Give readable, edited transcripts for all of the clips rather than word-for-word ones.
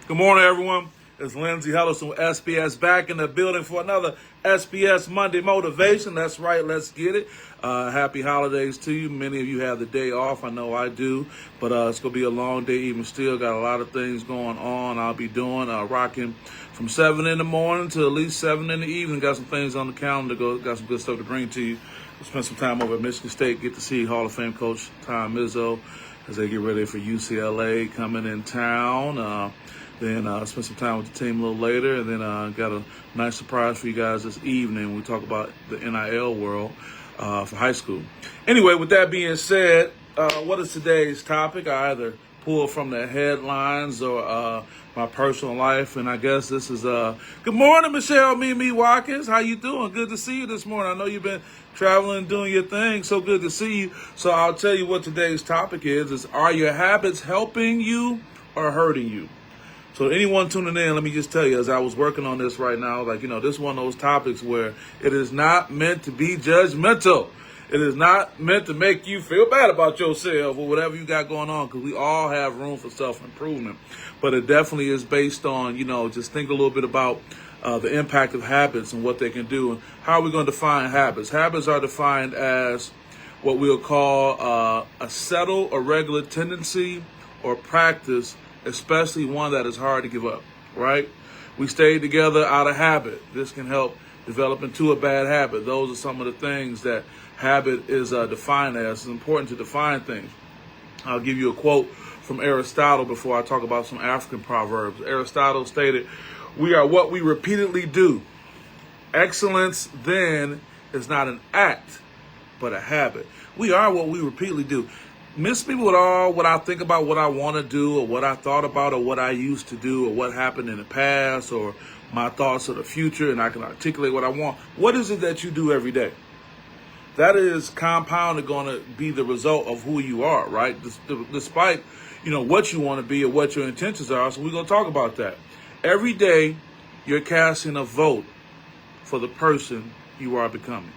Good morning, everyone. It's Lindsey Hellison with SPS back in the building for another SPS Monday Motivation. That's right, let's get it. Happy holidays to you. Many of you have the day off. I know I do, but it's going to be a long day even still. Got a lot of things going on. I'll be doing rocking from 7 in the morning to at least 7 in the evening. Got some things on the calendar. Got some good stuff to bring to you. Spend some time over at Michigan State. Get to see Hall of Fame coach Tom Izzo as they get ready for UCLA coming in town. Then spend some time with the team a little later, and then got a nice surprise for you guys this evening. We talk about the NIL world for high school. Anyway, with that being said, what is today's topic? I either pull from the headlines or my personal life, and I guess this is good morning, Michelle Mimi Watkins. How you doing? Good to see you this morning. I know you've been traveling, doing your thing. So good to see you. So I'll tell you what today's topic is are your habits helping you or hurting you? So anyone tuning in, let me just tell you, as I was working on this right now, this is one of those topics where it is not meant to be judgmental. It is not meant to make you feel bad about yourself or whatever you got going on, because we all have room for self-improvement. But it definitely is based on, just think a little bit about the impact of habits and what they can do. And how are we going to define habits? Habits are defined as what we'll call a settled or regular tendency or practice, especially one that is hard to give up, right? We stayed together out of habit. This can help develop into a bad habit. Those are some of the things that habit is defined as. It's important to define things. I'll give you a quote from Aristotle before I talk about some African proverbs. Aristotle stated, "We are what we repeatedly do. Excellence, then, is not an act, but a habit." We are what we repeatedly do. Miss me with all what I think about what I want to do or what I thought about or what I used to do or what happened in the past or my thoughts of the future, and I can articulate what I want. What is it that you do every day? That is compounded going to be the result of who you are, right? Despite, what you want to be or what your intentions are. So we're going to talk about that. Every day, you're casting a vote for the person you are becoming.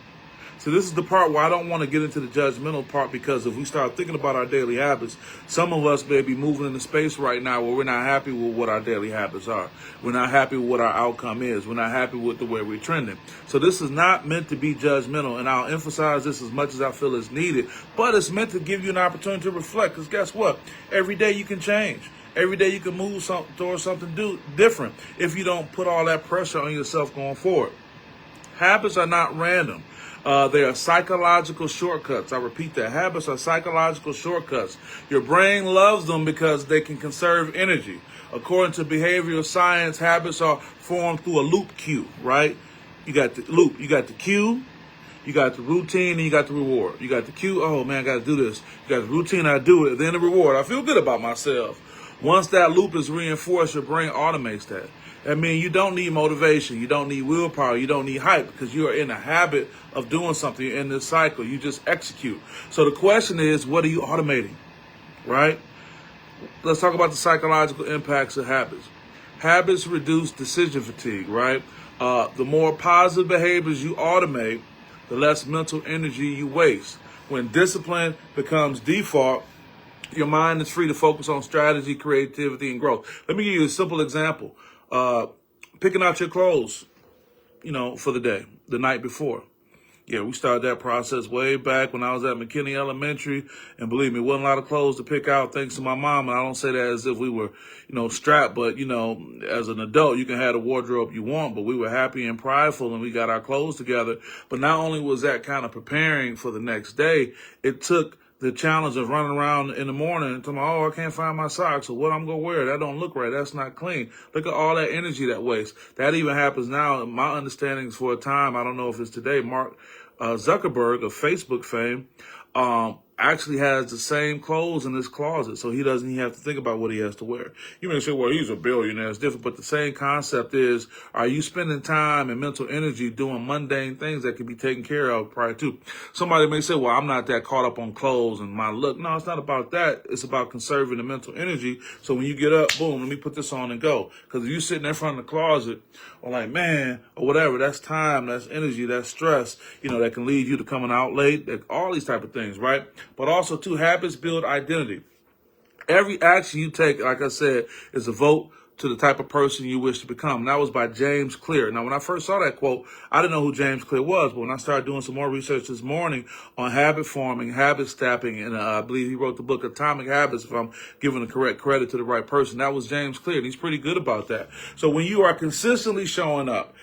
So this is the part where I don't want to get into the judgmental part, because if we start thinking about our daily habits, some of us may be moving in a space right now where we're not happy with what our daily habits are. We're not happy with what our outcome is. We're not happy with the way we're trending. So this is not meant to be judgmental, and I'll emphasize this as much as I feel is needed, but it's meant to give you an opportunity to reflect, because guess what? Every day you can change. Every day you can move towards something different if you don't put all that pressure on yourself going forward. Habits are not random. They are psychological shortcuts. I repeat that. Habits are psychological shortcuts. Your brain loves them because they can conserve energy. According to behavioral science, habits are formed through a loop cue, right? You got the loop. You got the cue. You got the routine, and you got the reward. You got the cue. Oh, man, I got to do this. You got the routine. I do it. Then the reward. I feel good about myself. Once that loop is reinforced, your brain automates that. I mean, you don't need motivation. You don't need willpower. You don't need hype, because you are in a habit of doing something. You're in this cycle. You just execute. So the question is, what are you automating, right? Let's talk about the psychological impacts of habits. Habits reduce decision fatigue, right? The more positive behaviors you automate, the less mental energy you waste. When discipline becomes default, your mind is free to focus on strategy, creativity, and growth. Let me give you a simple example. Picking out your clothes, for the day, the night before. Yeah, we started that process way back when I was at McKinney Elementary, and believe me, wasn't a lot of clothes to pick out thanks to my mom. And I don't say that as if we were, strapped, but, as an adult, you can have the wardrobe you want, but we were happy and prideful, and we got our clothes together. But not only was that kind of preparing for the next day, it took the challenge of running around in the morning and telling me, I can't find my socks, or what I'm going to wear. That don't look right. That's not clean. Look at all that energy that wastes. That even happens now. My understanding is for a time, I don't know if it's today, Mark Zuckerberg of Facebook fame, actually has the same clothes in his closet, so he doesn't even have to think about what he has to wear. You may say, well, he's a billionaire, it's different, but the same concept is, are you spending time and mental energy doing mundane things that can be taken care of prior to? Somebody may say, well, I'm not that caught up on clothes and my look. No, it's not about that. It's about conserving the mental energy, so when you get up, boom, let me put this on and go. Because if you're sitting in front of the closet, or like, man, or whatever, that's time, that's energy, that's stress, that can lead you to coming out late, all these type of things, right? But also, too, habits build identity. Every action you take, like I said, is a vote to the type of person you wish to become. And that was by James Clear. Now, when I first saw that quote, I didn't know who James Clear was, but when I started doing some more research this morning on habit forming, habit stacking, and I believe he wrote the book Atomic Habits, if I'm giving the correct credit to the right person, that was James Clear, and he's pretty good about that. So when you are consistently showing up,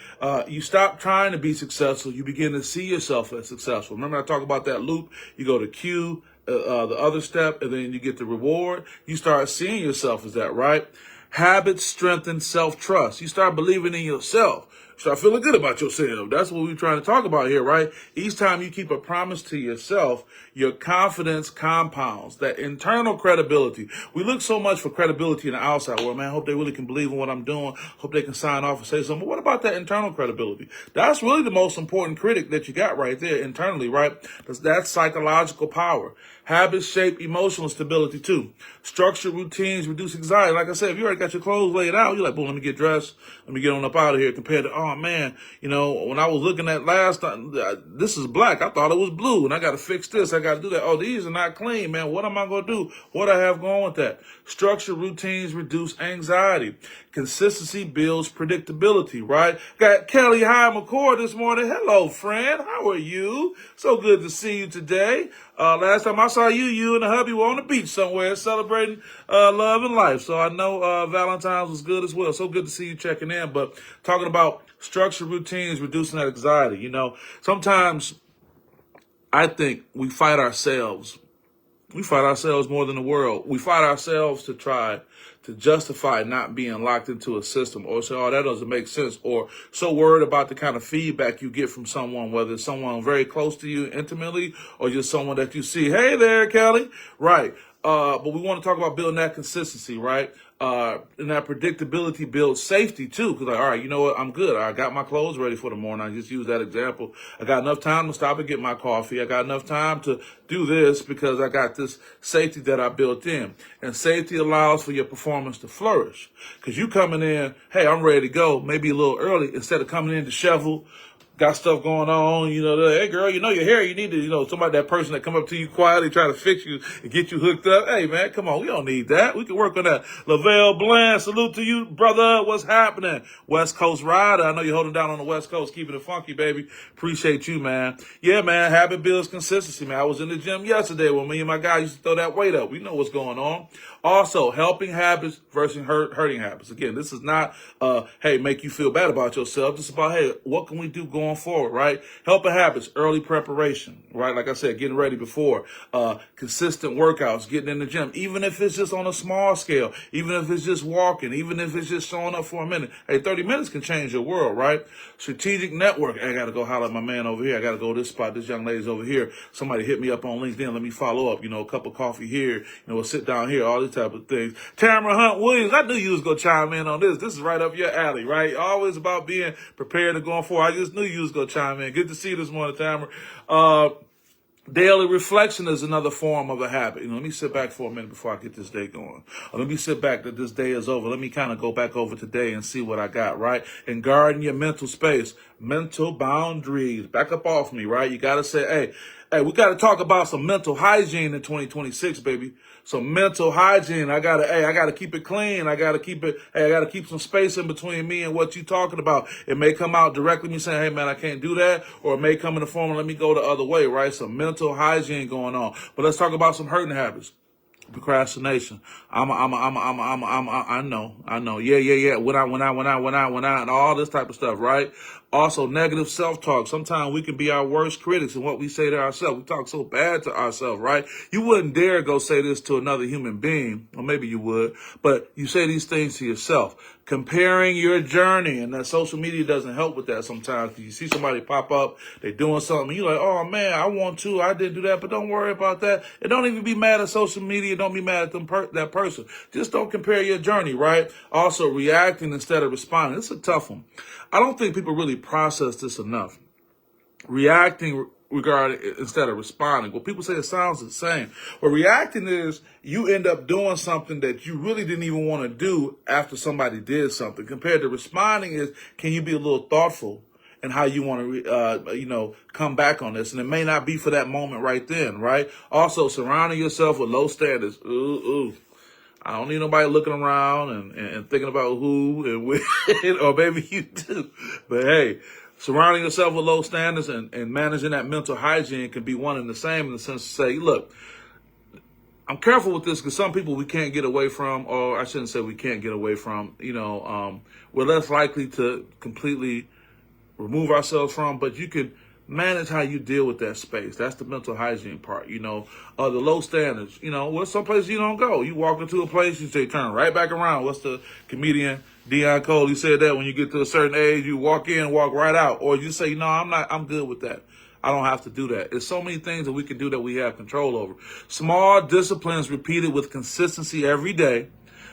you stop trying to be successful, you begin to see yourself as successful. Remember I talk about that loop? You go to Q, the other step, and then you get the reward. You start seeing yourself as that, right? Habits strengthen self-trust. You start believing in yourself. Start feeling good about yourself. That's what we're trying to talk about here, right? Each time you keep a promise to yourself, your confidence compounds. That internal credibility. We look so much for credibility in the outside world. Man, I hope they really can believe in what I'm doing. Hope they can sign off and say something. But what about that internal credibility? That's really the most important critic that you got right there internally, right? That's psychological power. Habits shape emotional stability too. Structured routines reduce anxiety. Like I said, if you already got your clothes laid out, you're like, boom, let me get dressed. Let me get on up out of here, compared to, oh man, you know, when I was looking at last time, this is black. I thought it was blue, and I got to fix this. I got to do that. Oh, these are not clean, man. What am I going to do? What I have going with that? Structured routines reduce anxiety. Consistency builds predictability, right? Got Kelly High McCord this morning. Hello, friend. How are you? So good to see you today. Last time I saw you, you and the hubby were on the beach somewhere celebrating love and life. So I know Valentine's was good as well. So good to see you checking in. But talking about structured routines, reducing that anxiety. You know, sometimes I think we fight ourselves. We fight ourselves more than the world. We fight ourselves to try to justify not being locked into a system, or say, oh, that doesn't make sense, or so worried about the kind of feedback you get from someone, whether it's someone very close to you intimately or just someone that you see. Hey there, Kelly. Right. But we want to talk about building that consistency, right? And that predictability builds safety too. Cause like, all right, you know what? I'm good. I got my clothes ready for the morning. I just use that example. I got enough time to stop and get my coffee. I got enough time to do this because I got this safety that I built in. And safety allows for your performance to flourish. Cause you coming in, hey, I'm ready to go, maybe a little early, instead of coming in disheveled, got stuff going on, you know, hey girl, you know your hair, you need to, you know, somebody, that person that come up to you quietly, try to fix you and get you hooked up. Hey man, come on, we don't need that. We can work on that. Lavelle Bland, salute to you, brother. What's happening? West Coast Rider, I know you're holding down on the West Coast, keeping it funky, baby. Appreciate you, man. Yeah, man, habit builds consistency, man. I was in the gym yesterday when me and my guy used to throw that weight up. We know what's going on. Also, helping habits versus hurting habits. Again, this is not, hey, make you feel bad about yourself. This is about, hey, what can we do going forward, right? Helping habits, early preparation, right? Like I said, getting ready before, consistent workouts, getting in the gym, even if it's just on a small scale, even if it's just walking, even if it's just showing up for a minute. Hey, 30 minutes can change your world, right? Strategic network. Hey, I got to go holler at my man over here. I got to go to this spot. This young lady's over here. Somebody hit me up on LinkedIn. Let me follow up. You know, a cup of coffee here. You know, sit down here. All these type of things. Tamara Hunt Williams. I knew you was going to chime in on this. This is right up your alley, right? Always about being prepared and going forward. I just knew you was going to chime in. Good to see you this morning, Tamara. Daily reflection is another form of a habit. You know, let me sit back for a minute before I get this day going. Or let me sit back that this day is over. Let me kind of go back over today and see what I got, right? And guarding your mental space, mental boundaries. Back up off me, right? You got to say, hey, we got to talk about some mental hygiene in 2026, baby. Some mental hygiene. I gotta keep it clean. I gotta keep some space in between me and what you talking about. It may come out directly me saying, hey man, I can't do that. Or it may come in the form of let me go the other way, right? Some mental hygiene going on. But let's talk about some hurting habits. Procrastination. I know. Yeah. When I, and all this type of stuff, right? Also, negative self-talk. Sometimes we can be our worst critics in what we say to ourselves. We talk so bad to ourselves, right? You wouldn't dare go say this to another human being, or maybe you would, but you say these things to yourself. Comparing your journey, and that social media doesn't help with that sometimes. You see somebody pop up, they're doing something, you're like, oh man, I want to, I didn't do that, but don't worry about that. And don't even be mad at social media, don't be mad at that person. Just don't compare your journey, right? Also, reacting instead of responding. It's a tough one. I don't think people really process this enough. Reacting regarding instead of responding. Well, people say it sounds the same. Well, reacting is you end up doing something that you really didn't even want to do after somebody did something. Compared to responding is, can you be a little thoughtful in how you want to, come back on this? And it may not be for that moment right then, right? Also, surrounding yourself with low standards. I don't need nobody looking around and thinking about who and when, or maybe you do. But hey, surrounding yourself with low standards and managing that mental hygiene can be one and the same in the sense to say, look, I'm careful with this because some people we can't get away from, or I shouldn't say we can't get away from, we're less likely to completely remove ourselves from, but you can manage how you deal with that space. That's the mental hygiene part, the low standards, well, some places you don't go. You walk into a place, you say, turn right back around. What's the comedian Deion Cole? He said that when you get to a certain age, you walk in, walk right out. Or you say, no, I'm good with that. I don't have to do that. There's so many things that we can do that we have control over. Small disciplines repeated with consistency every day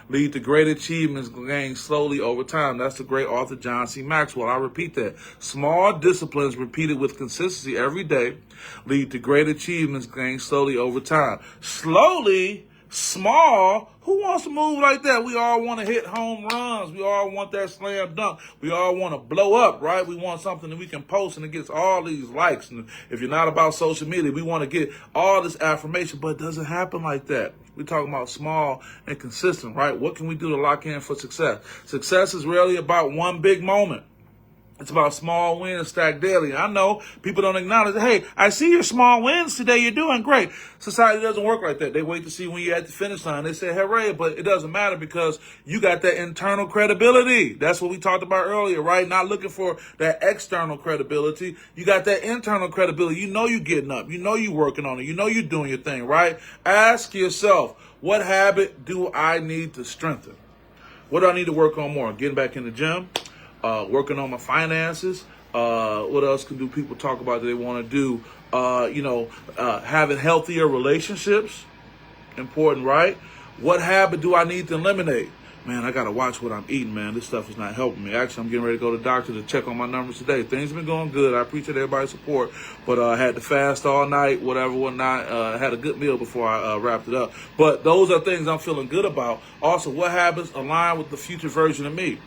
lead to great achievements gained slowly over time. That's the great author John C. Maxwell. I repeat that. Small disciplines repeated with consistency every day lead to great achievements gained slowly over time. Slowly, small. Who wants to move like that? We all want to hit home runs. We all want that slam dunk. We all want to blow up, right? We want something that we can post and it gets all these likes. And if you're not about social media, we want to get all this affirmation, but it doesn't happen like that. We're talking about small and consistent, right? What can we do to lock in for success? Success is rarely about one big moment. It's about small wins stacked daily. I know people don't acknowledge, hey, I see your small wins today. You're doing great. Society doesn't work like that. They wait to see when you're at the finish line. They say, hooray, but it doesn't matter because you got that internal credibility. That's what we talked about earlier, right? Not looking for that external credibility. You got that internal credibility. You know you're getting up. You know you're working on it. You know you're doing your thing, right? Ask yourself, what habit do I need to strengthen? What do I need to work on more? Getting back in the gym? Working on my finances. What else do people talk about that they want to do? Having healthier relationships. Important, right? What habit do I need to eliminate? Man, I got to watch what I'm eating, man. This stuff is not helping me. Actually, I'm getting ready to go to the doctor to check on my numbers today. Things have been going good. I appreciate everybody's support. But I had to fast all night, whatnot. I had a good meal before I wrapped it up. But those are things I'm feeling good about. Also, what habits align with the future version of me?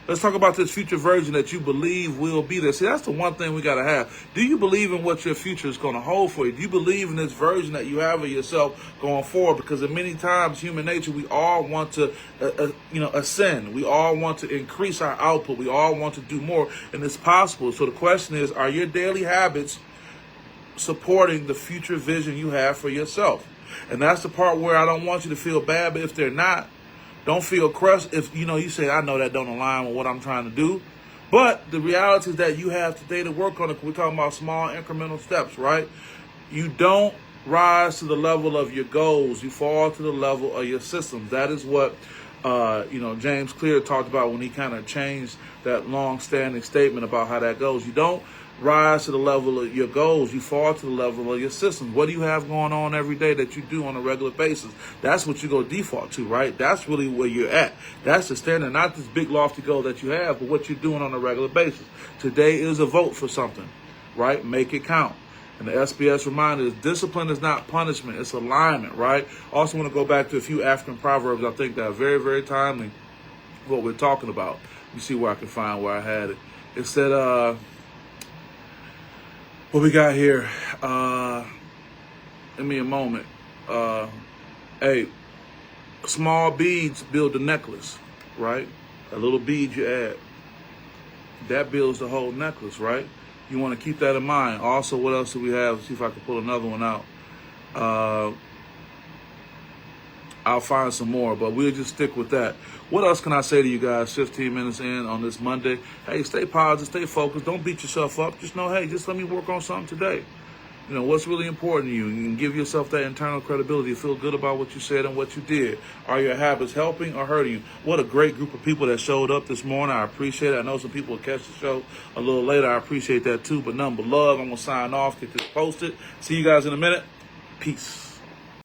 Let's talk about this future version that you believe will be there. See, that's the one thing we got to have. Do you believe in what your future is going to hold for you? Do you believe in this version that you have of yourself going forward? Because in many times, human nature, we all want to, ascend. We all want to increase our output. We all want to do more, and it's possible. So the question is, are your daily habits supporting the future vision you have for yourself? And that's the part where I don't want you to feel bad, but if they're not, don't feel crushed if, you say, I know that don't align with what I'm trying to do. But the reality is that you have today to work on it. We're talking about small incremental steps, right? You don't rise to the level of your goals. You fall to the level of your systems. That is what, James Clear talked about when he kind of changed that long-standing statement about how that goes. You don't rise to the level of your goals. You fall to the level of your systems. What do you have going on every day that you do on a regular basis? That's what you go default to, right? That's really where you're at. That's the standard, not this big lofty goal that you have, but what you're doing on a regular basis. Today is a vote for something, right? Make it count. And the SPS reminder is discipline is not punishment. It's alignment, right? Also want to go back to a few African proverbs I think that are very, very timely what we're talking about. You see where I can find where I had it. It said, what we got here? Give me a moment. Hey, small beads build a necklace, right? A little bead you add, that builds the whole necklace, right? You want to keep that in mind. Also, what else do we have? Let's see if I can pull another one out. I'll find some more, but we'll just stick with that. What else can I say to you guys 15 minutes in on this Monday? Hey, stay positive, stay focused. Don't beat yourself up. Just know, hey, just let me work on something today. What's really important to you. You can give yourself that internal credibility. Feel good about what you said and what you did. Are your habits helping or hurting you? What a great group of people that showed up this morning. I appreciate it. I know some people will catch the show a little later. I appreciate that too. But none but love. I'm going to sign off, get this posted. See you guys in a minute. Peace.